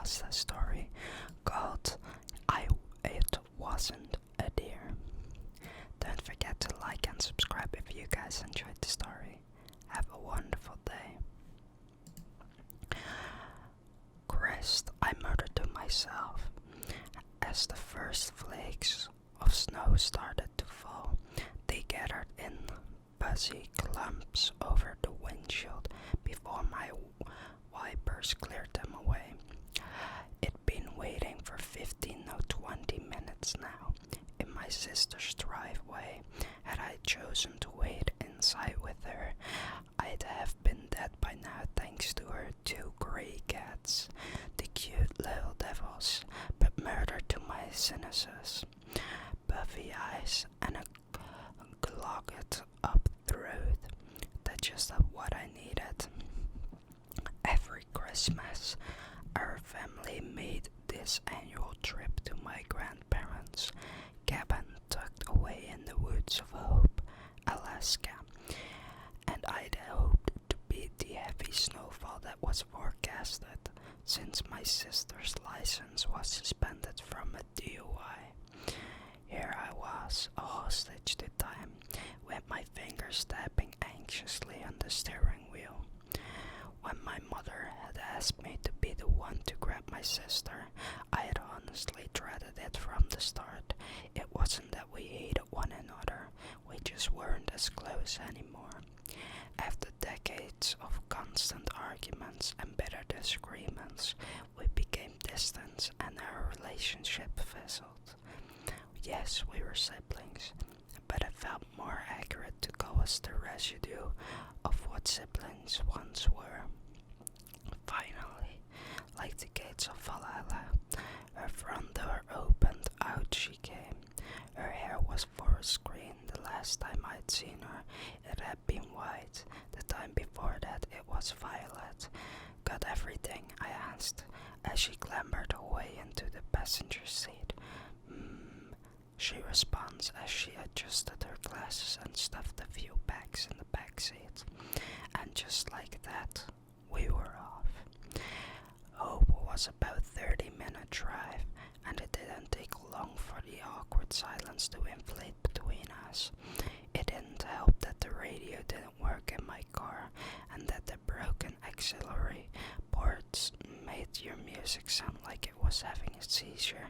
Creepypasta story called It Wasn't a Deer. Don't forget to like and subscribe if you guys enjoyed the story. Have a wonderful day. Christ, I murdered to myself. As the first flakes of snow started to fall, they gathered in fuzzy clumps over the windshield before my wipers cleared them away. It'd been waiting for 15 or 20 minutes now in my sister's driveway. Had I chosen to wait inside with her, I'd have been dead by now thanks to her two grey cats, the cute little devils, but murdered to my sinuses, puffy eyes and a clogged up throat. That's just what I needed. Every Christmas, our family made this annual trip to my grandparents' cabin tucked away in the woods of Hope, Alaska, and I'd hoped to beat the heavy snowfall that was forecasted since my sister's license was suspended from a DUI. Here I was, a hostage to time, with my fingers tapping anxiously on the steering wheel. When my mother had asked me to be the one to grab my sister, I had honestly dreaded it from the start. It wasn't that we hated one another, we just weren't as close anymore. After decades of constant arguments and bitter disagreements, we became distant and our relationship fizzled. Yes, we were siblings, but it felt more accurate to call us the residue of what siblings once were. Finally, like the gates of Valhalla, her front door opened. Out she came. Her hair was forest green. The last time I'd seen her, it had been white. The time before that, it was violet. Got everything? I asked, as she clambered away into the passenger seat. She responds as she adjusted her glasses and stuffed a few bags in the back seat. And just like that, we were off. Hope was about a 30-minute drive, and it didn't take long for the awkward silence to inflate between us. It didn't help that the radio didn't work in my car, and that the broken auxiliary ports made your music sound like it was having a seizure.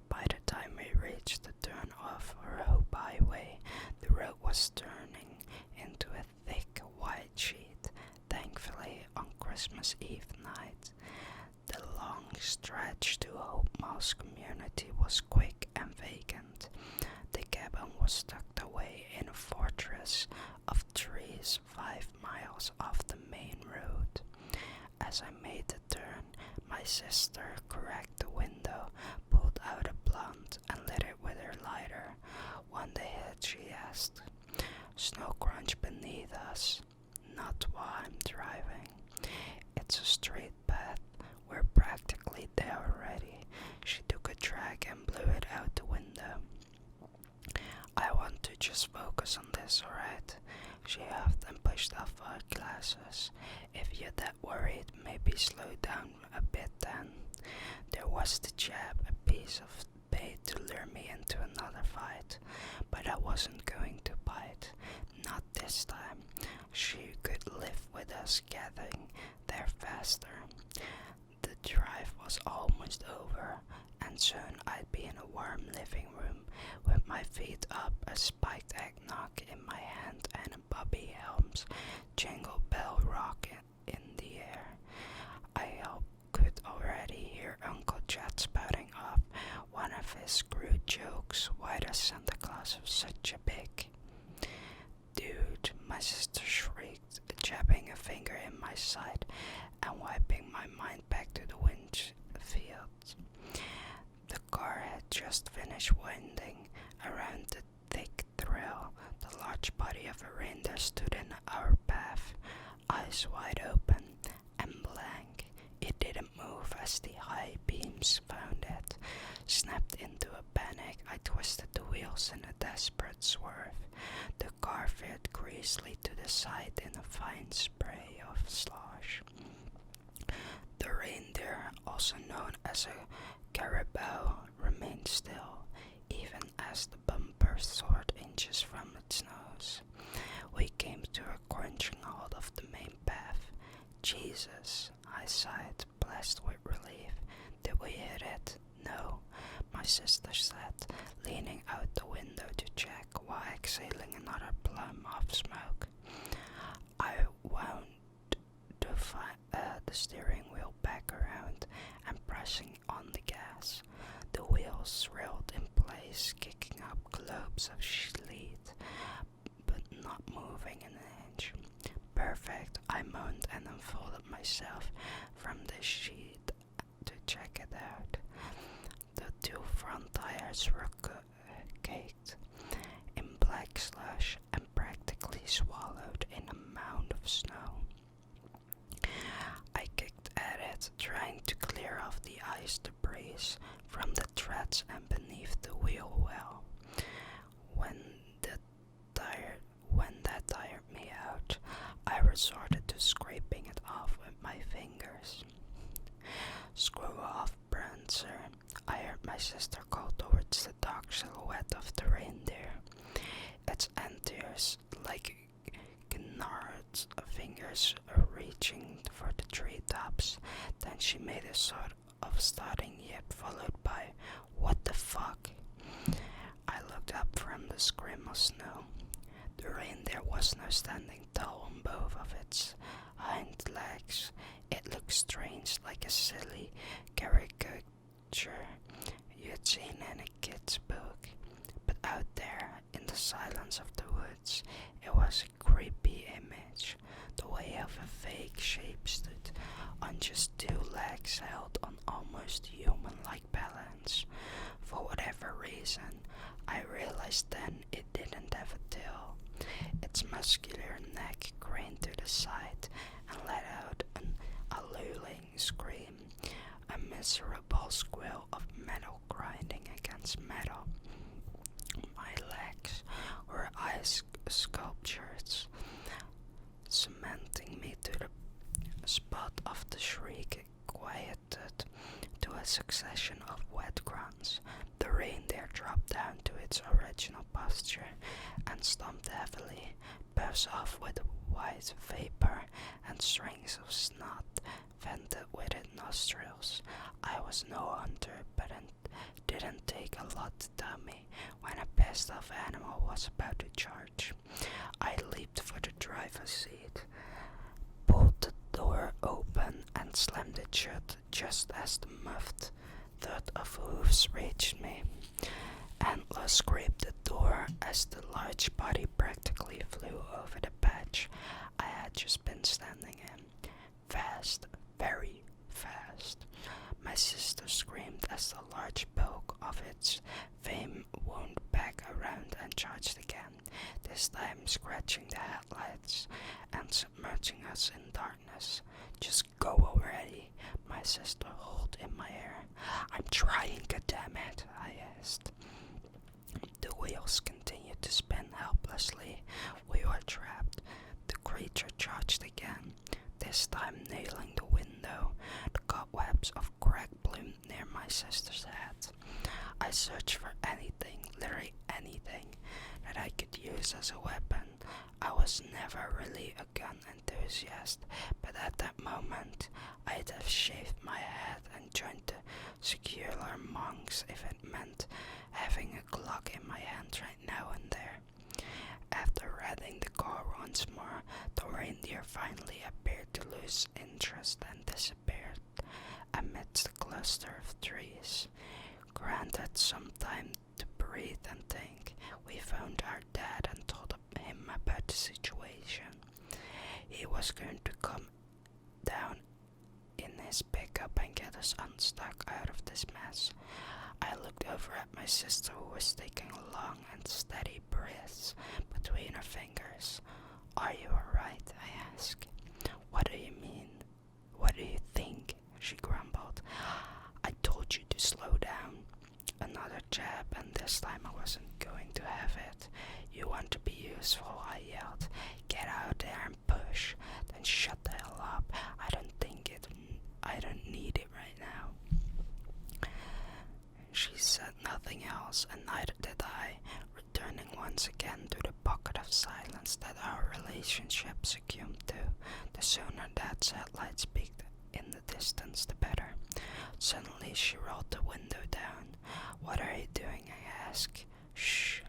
By the time we reached the turn off Hope Highway, the road was turning into a thick white sheet. Thankfully, on Christmas Eve night, the long stretch to Hope Mouse community was quick and vacant. The cabin was tucked away in a fortress of trees 5 miles off the main road. As I made the turn, my sister cracked the window, pulled out a blunt, and lit it with her lighter. When they hit, she asked, "Snow crunch beneath us?" "Not while I'm driving. It's a straight path. We're practically there already." She took a drag and blew it out the window. "I want to just focus on this, alright?" She huffed and pushed off her glasses. "If you're that worried, maybe slow down a bit then." There was the jab, a piece of bait to lure me into another fight, but I wasn't going to bite. Not this time. She could live with us getting there faster. The drive was almost over, and soon I'd be in a warm living room with my feet up, a spiked eggnog in my hand, and a Bobby Helms Jingle Bell rock in the air. I could already hear Uncle Chad spouting off one of his screwed jokes. Why does Santa Claus have such a big... "Dude," my sister shrieked, jabbing a finger in my side and wiping my mind back to the windshield. The car had just finished winding around the thick trail. The large body of a reindeer stood in our path, eyes wide open and blank. It didn't move as the high beams found it. Snapped into a panic, I twisted the wheels in a desperate swerve. The car veered greasily to the side in a fine spray of slosh. The reindeer, also as a caribou remained still, even as the bumper soared inches from its nose. We came to a crunching halt of the main path. Jesus, I sighed, blessed with relief. Did we hit it? No, my sister said, leaning out the window to check while exhaling another plume of smoke. I wound the steering wheel back around and pressing on the gas. The wheels thrilled in place, kicking up globes of sleet, but not moving an inch. Perfect, I moaned and unfolded myself from the sheet to check it out. The two front tires were caked in black slush and practically swallowed in a mound of snow. I kicked at it, trying to clear off the ice debris from the treads and beneath the wheel well. When that tired me out, I resorted to scraping it off with my fingers. Screw off, Prancer, I heard my sister call towards the dark silhouette of the reindeer. Its antlers, like gnarled fingers, reaching for the treetops. Then she made a sort of starting yip, followed by, "What the fuck?" I looked up from the scrim of snow. The reindeer was now standing tall on both of its hind legs. It looked strange, like a silly caricature you'd seen in a kid's book. But out there, in the silence of the woods, it was a creepy image. The way of a vague shape stood on just two legs held on almost human-like balance. For whatever reason, I realized then it didn't have a tail. Its muscular neck craned to the side and let out an ululating scream, a miserable squeal of metal grinding against metal. My legs were ice sculptures, cementing me to the spot of the shriek, quieted to a succession of wet grunts. The reindeer dropped down to its original posture and stomped heavily, puffs off with white vapor and strings of snot vented with its nostrils. I was no hunter, but it didn't take a lot to tell me when a pissed off animal was about to charge. I leaped for the driver's seat, pulled the door open and slammed it shut just as the muffled thud of hooves reached me. Antlers scraped the door as the large body practically flew over the patch I had just been standing in. Fast, very fast. My sister screamed as the large bulk of its fame wound back around and charged again, this time scratching the headlights and submerging us in darkness. "Just go already," my sister hauled in my ear. "I'm trying, goddammit," I asked. The wheels continued to spin helplessly. We were trapped. The creature charged again, this time nailing the window. The cobwebs of crack bloomed near my sister's head. I searched for anything, literally anything, that I could use as a weapon. I was never really a gun enthusiast, but at that moment, I'd have shaved my head and joined the secular monks if it meant having a Glock in my hand right now and there. After reading the car once more, the reindeer finally appeared to lose interest and disappeared amidst a cluster of trees. Granted some time to breathe and think, we phoned our dad and told him about the situation. He was going to come down in his pickup and get us unstuck out of this mess. I looked over at my sister, who was taking long and steady breaths between her fingers. "Are you alright?" I asked. "What do you mean? What do you think?" she grumbled. "I told you to slow down." Another jab, and this time I wasn't going to have it. "You want to be useful," I yelled. "Get out there and push, then shut the hell up. I don't need it right now." relationship succumbed to. The sooner Dad's headlights peeked in the distance, the better. Suddenly she rolled the window down. "What are you doing?" I asked. "Shh."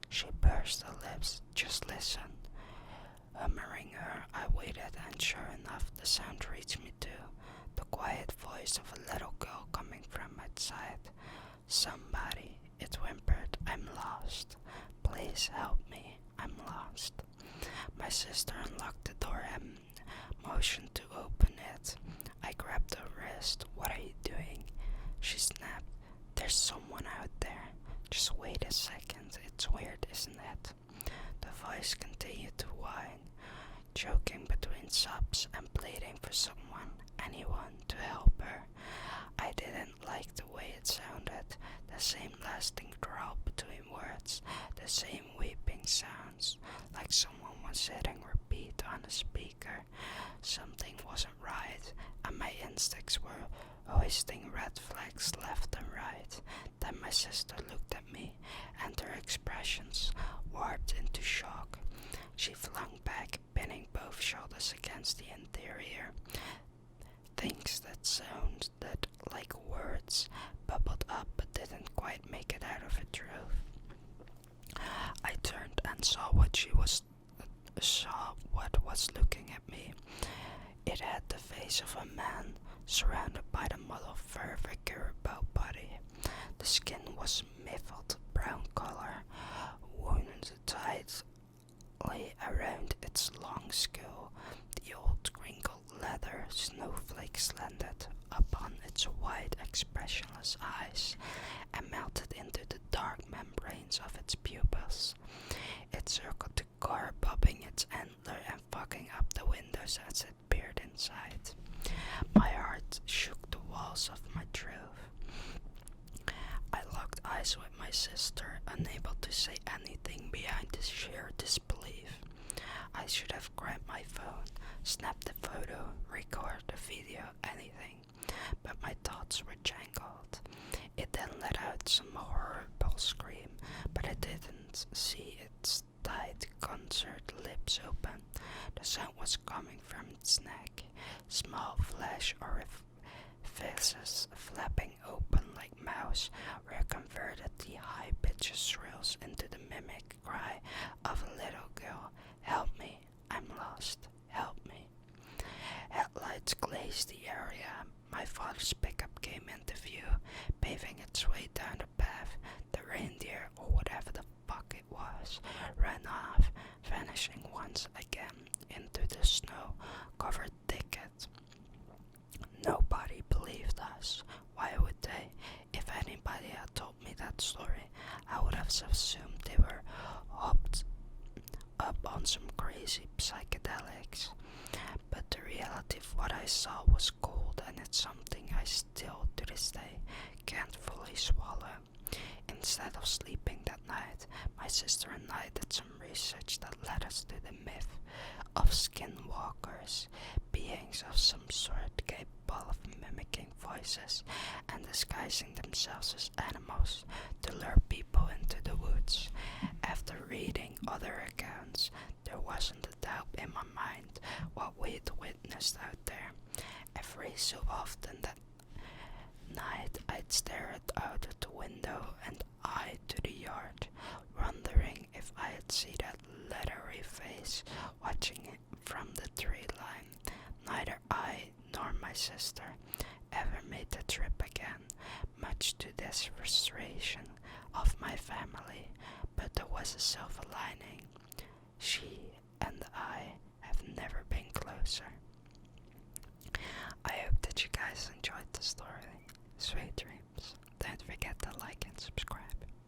She pursed her lips. "Just listen." Humoring her, I waited, and sure enough, the sound reached me too. The quiet voice of a little girl coming from outside. "Somebody," it whimpered. "I'm lost. Please help me. I'm lost." My sister unlocked the door and motioned to open it. I grabbed her wrist. "What are you doing?" She snapped. "There's someone out there. Just wait a second. It's weird, isn't it?" The voice continued to whine, choking between sobs and pleading for someone, anyone, to help her. I didn't like the way it sounded. The same lasting drawl between words, the same weeping sounds, like someone was hitting repeat on a speaker. Something wasn't right, and my instincts were hoisting red flags left and right. Then my sister looked at me, and her expressions warped into shock. She flung back, pinning both shoulders against the interior. Things that sounded like words bubbled up but didn't quite make it out of her throat. I turned and saw what was looking at me. It had the face of a man, surrounded by the model fur of a caribou body. The skin was mottled brown color, wounds tightly around its long skull. The old crinkled leather snowflakes landed upon its wide, expressionless eyes and melted into the dark membranes of its pupils. It circled the car, bobbing its antler and fogging up the windows as it peered inside. My heart shook the walls of my throat. I locked eyes with my sister, unable to say anything behind the sheer disbelief. I should have grabbed my phone, snapped the photo, recorded the video, anything, but my thoughts were jangled. It then let out some horrible scream, but I didn't see its tight concert lips open. The sound was coming from its neck, small flesh orifices flapping open like mouths, where converted the high-pitched shrills into the mimic cry of a little girl. "Help me, I'm lost, help me." Headlights glazed the area. My father's pickup came into view, paving its way down the path. The reindeer, or whatever the fuck it was, ran off, vanishing once again into the snow-covered thicket. Nobody believed us. Why would they? If anybody had told me that story, I would have assumed they were hopped up on some crazy psychedelics. But the reality of what I saw was cold, and it's something I still, to this day, can't fully swallow. Instead of sleeping that night, my sister and I did some research that led us to the myth of skinwalkers, beings of some sort capable of mimicking voices and disguising themselves as animals to lure people into the woods. After reading other accounts, there wasn't a doubt in my mind what we'd witnessed out there. Every so often that night, I'd stare out of the window and eye to the yard, wondering if I'd see that leathery face watching it from the tree line. Neither I nor my sister ever made the trip again, much to the frustration of my family, but there was a silver lining. She and I have never been closer. I hope that you guys enjoyed the story. Sweet dreams. Don't forget to like and subscribe.